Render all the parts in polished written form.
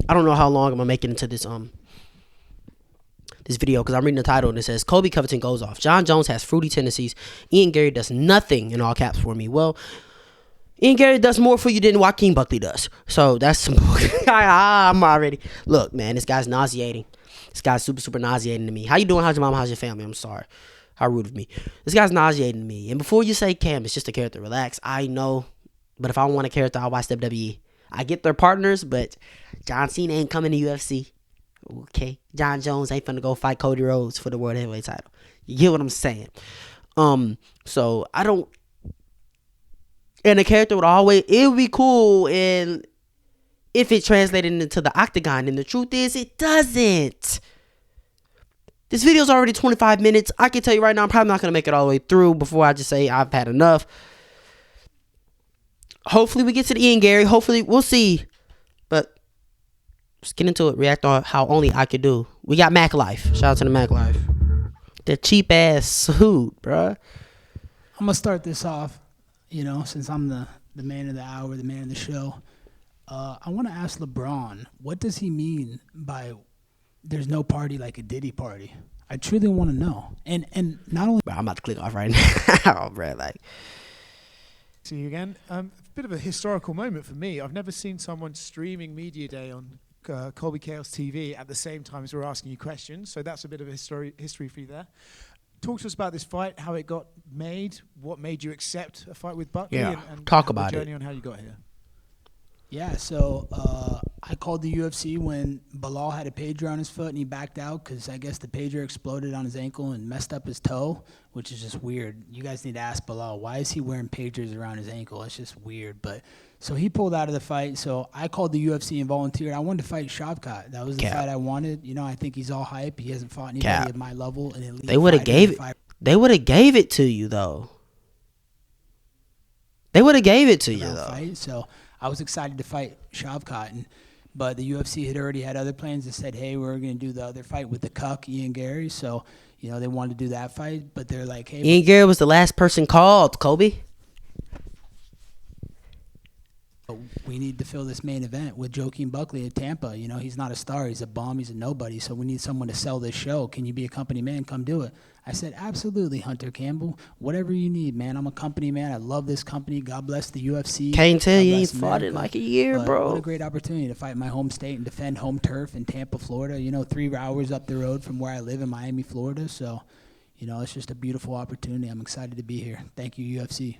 I don't know how long I'm gonna make it into this video, because I'm reading the title and it says Colby Covington goes off. Jon Jones has fruity tendencies. Ian Garry does nothing, in all caps, for me. Well, Ian Garry does more for you than Joaquin Buckley does. So that's some. I'm already. Look, man, this guy's nauseating. This guy's super nauseating to me. How you doing? How's your mom? How's your family? I'm sorry. How rude of me. This guy's nauseating to me. And before you say, Cam, it's just a character, relax. I know. But if I want a character, I'll watch WWE. I get their partners, but John Cena ain't coming to UFC. Okay. Jon Jones ain't finna go fight Cody Rhodes for the World Heavyweight title. You get what I'm saying? So I don't. And the character would always. It would be cool and if it translated into the octagon. And the truth is, it doesn't. This video's already 25 minutes. I can tell you right now, I'm probably not going to make it all the way through before I just say I've had enough. Hopefully we get to the Ian Garry. Hopefully, we'll see. But let's get into it. React on how only I could do. We got Mac Life. Shout out to the Mac Life. That cheap ass suit, bruh. I'm going to start this off, since I'm the man of the hour, the man of the show. I want to ask LeBron, what does he mean by there's no party like a Diddy party? I truly want to know. And not only... Bro, I'm about to click off right now, bro. Like, see you again. A bit of a historical moment for me. I've never seen someone streaming Media Day on Colby Chaos TV at the same time as we're asking you questions. So that's a bit of a history for you there. Talk to us about this fight, how it got made, what made you accept a fight with Buckley, and talk about the journey it. on how you got here. Yeah, so I called the UFC when Bilal had a pager on his foot and he backed out because I guess the pager exploded on his ankle and messed up his toe, which is just weird. You guys need to ask Bilal, why is he wearing pagers around his ankle? It's just weird. But so he pulled out of the fight. So I called the UFC and volunteered. I wanted to fight Shavkat. That was the fight I wanted. I think he's all hype. He hasn't fought anybody at my level. And they would have gave it. They would have gave it to you though. They would have gave it to you though. Fight, so I was excited to fight Shavkat, but the UFC had already had other plans that said, hey, we're going to do the other fight with the cuck, Ian Garry. So, they wanted to do that fight, but they're like, hey. Ian Garry was the last person called, Colby. We need to fill this main event with Joaquin Buckley at Tampa. He's not a star. He's a bum. He's a nobody. So we need someone to sell this show. Can you be a company man? Come do it. I said, absolutely, Hunter Campbell. Whatever you need, man. I'm a company man. I love this company. God bless the UFC. Can't tell you ain't fought in like a year, bro. What a great opportunity to fight my home state and defend home turf in Tampa, Florida. 3 hours up the road from where I live in Miami, Florida. So, it's just a beautiful opportunity. I'm excited to be here. Thank you, UFC.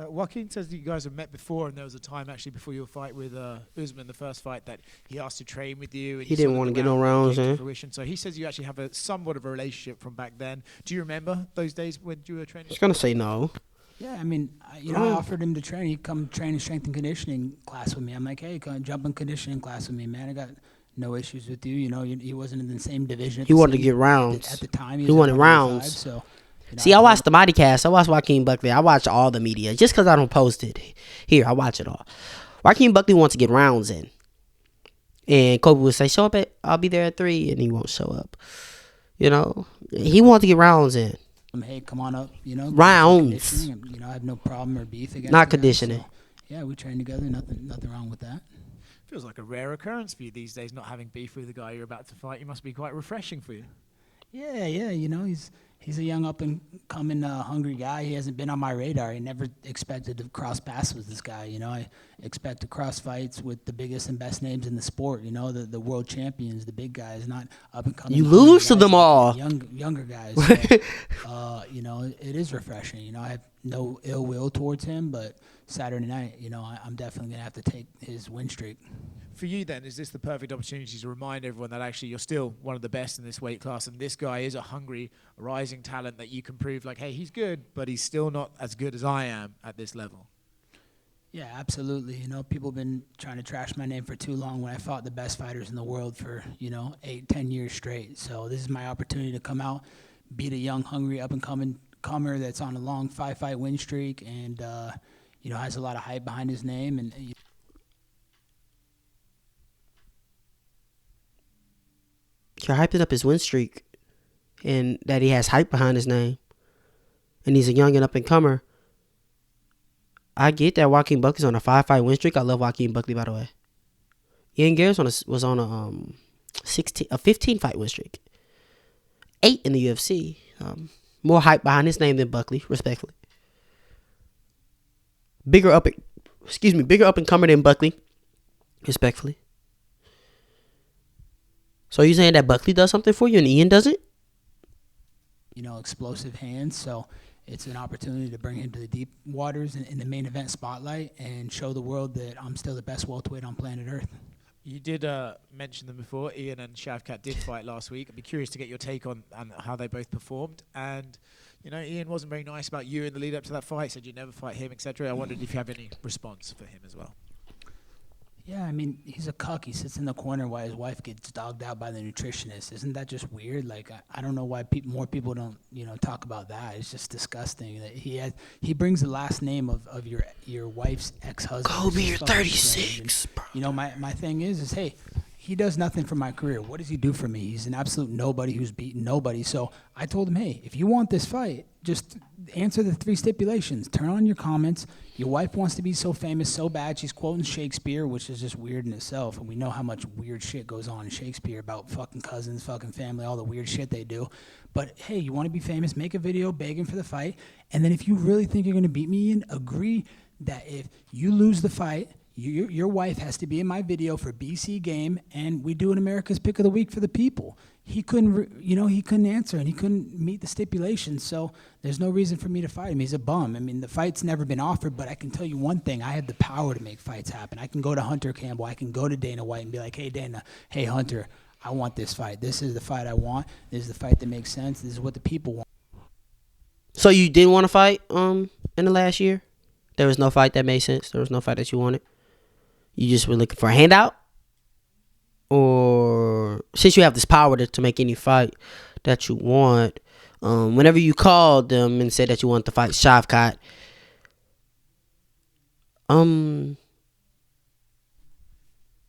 Joaquin says that you guys have met before, and there was a time actually before your fight with Usman, the first fight, that he asked to train with you. And he didn't want to get no rounds in. So he says you actually have somewhat of a relationship from back then. Do you remember those days when you were training? I was going to say no. Yeah, I mean, I offered him to train. He'd come train in strength and conditioning class with me. I'm like, hey, come jump in conditioning class with me, man. I got no issues with you. He wasn't in the same division. He wanted to get rounds. At the time, he wanted rounds. So. See, I watched the Mighty Cast. I watched Joaquin Buckley. I watch all the media. Just because I don't post it here, I watch it all. Joaquin Buckley wants to get rounds in. And Kobe would say, show up I'll be there at 3, and he won't show up. He wants to get rounds in. Hey, come on up, Rounds. I have no problem or beef against not conditioning. So, yeah, we train together. Nothing wrong with that. Feels like a rare occurrence for you these days, not having beef with the guy you're about to fight. He must be quite refreshing for you. Yeah, he's a young up-and-coming hungry guy. He hasn't been on my radar. I never expected to cross paths with this guy. I expect to cross fights with the biggest and best names in the sport, the world champions, the big guys, not up-and-coming. You lose to them all. Younger guys. So, it is refreshing. I have no ill will towards him, but Saturday night, I'm definitely going to have to take his win streak. For you then, is this the perfect opportunity to remind everyone that actually you're still one of the best in this weight class, and this guy is a hungry, rising talent that you can prove, like, hey, he's good, but he's still not as good as I am at this level? Yeah, absolutely. People have been trying to trash my name for too long when I fought the best fighters in the world for, 8-10 years straight. So this is my opportunity to come out, beat a young, hungry, up-and-coming comer that's on a long 5-fight win streak and, has a lot of hype behind his name. And You're hyping up his win streak and that he has hype behind his name. And he's a young and up-and-comer. I get that Joaquin Buckley's on a 5-fight win streak. I love Joaquin Buckley, by the way. Ian Garry was on a 15 fight win streak. 8 in the UFC. More hype behind his name than Buckley, respectfully. Bigger up and comer than Buckley, respectfully. So you saying that Buckley does something for you and Ian doesn't? Explosive hands. So it's an opportunity to bring him to the deep waters in the main event spotlight and show the world that I'm still the best welterweight on planet Earth. You did mention them before. Ian and Shavkat did fight last week. I'd be curious to get your take on how they both performed. And, Ian wasn't very nice about you in the lead up to that fight, said you'd never fight him, etc. I wondered if you have any response for him as well. Yeah, I mean, he's a cuck. He sits in the corner while his wife gets dogged out by the nutritionist. Isn't that just weird? Like, I don't know why more people don't, talk about that. It's just disgusting that he brings the last name of your wife's ex-husband. Colby, you're 36, bro. My thing is hey, he does nothing for my career. What does he do for me? He's an absolute nobody who's beaten nobody. So I told him, hey, if you want this fight, just answer the 3 stipulations. Turn on your comments. Your wife wants to be so famous so bad. She's quoting Shakespeare, which is just weird in itself. And we know how much weird shit goes on in Shakespeare about fucking cousins, fucking family, all the weird shit they do. But, hey, you want to be famous, make a video begging for the fight. And then if you really think you're going to beat me, Ian, agree that if you lose the fight, your wife has to be in my video for BC Game, and we do an America's Pick of the Week for the people. He couldn't, he couldn't answer, and he couldn't meet the stipulations, so there's no reason for me to fight him. He's a bum. I mean, the fight's never been offered, but I can tell you one thing. I have the power to make fights happen. I can go to Hunter Campbell. I can go to Dana White and be like, hey, Dana, hey, Hunter, I want this fight. This is the fight I want. This is the fight that makes sense. This is what the people want. So you didn't want to fight in the last year? There was no fight that made sense? There was no fight that you wanted? You just were looking for a handout? Or since you have this power to make any fight that you want, whenever you called them and said that you wanted to fight Shavkat,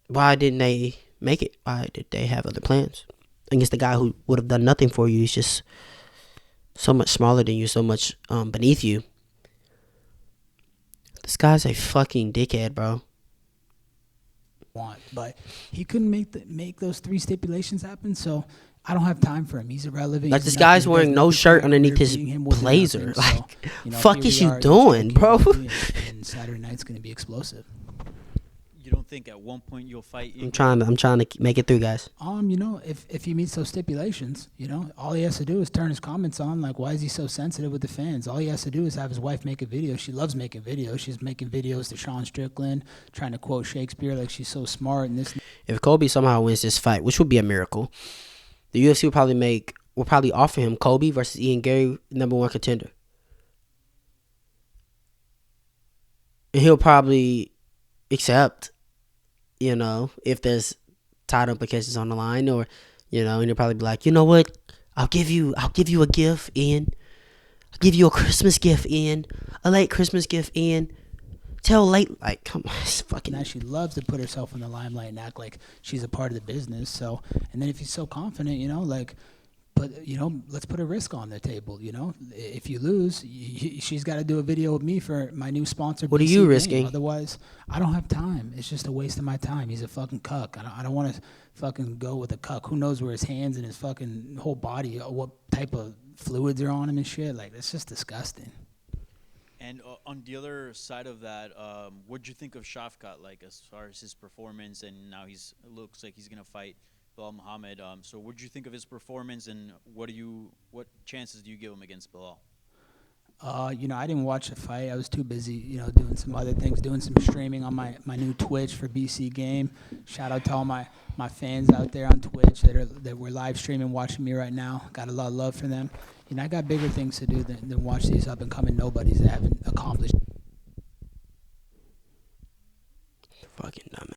why didn't they make it? Why did they have other plans? Against the guy who would have done nothing for you. He's just so much smaller than you, so much beneath you. This guy's a fucking dickhead, bro. But he couldn't make those 3 stipulations happen, so I don't have time for him. He's irrelevant. Like, this guy's wearing no shirt underneath his blazer. Like, fuck is you doing, bro? And Saturday night's going to be explosive. You don't think at one point you'll fight? I'm trying to make it through, guys. If he meets those stipulations, all he has to do is turn his comments on. Like, why is he so sensitive with the fans? All he has to do is have his wife make a video. She loves making videos. She's making videos to Sean Strickland, trying to quote Shakespeare like she's so smart. And this. If Colby somehow wins this fight, which would be a miracle, the UFC will probably offer him Colby versus Ian Garry, #1 contender, and he'll probably accept. If there's title implications on the line, or, and he'll probably be like, you know what? I'll give you a gift, Ian. I'll give you a Christmas gift, Ian. A late Christmas gift, Ian. Like, come on, it's fucking. Now she loves to put herself in the limelight and act like she's a part of the business. So, and then if he's so confident, let's put a risk on the table. If you lose, she's got to do a video with me for my new sponsor. What are BC you Game. risking? Otherwise, I don't have time. It's just a waste of my time. He's a fucking cuck. I don't want to fucking go with a cuck. Who knows where his hands and his fucking whole body, what type of fluids are on him and shit. Like, that's just disgusting. And on the other side of that, what'd you think of Shavkat, like, as far as his performance? And now it looks like he's gonna fight Bilal Muhammad. So what did you think of his performance, and what chances do you give him against Bilal? I didn't watch the fight. I was too busy, doing some other things, doing some streaming on my new Twitch for BC Game. Shout out to all my fans out there on Twitch that were live streaming, watching me right now. Got a lot of love for them. I got bigger things to do than watch these up and coming nobodies that haven't accomplished. Fucking dumb.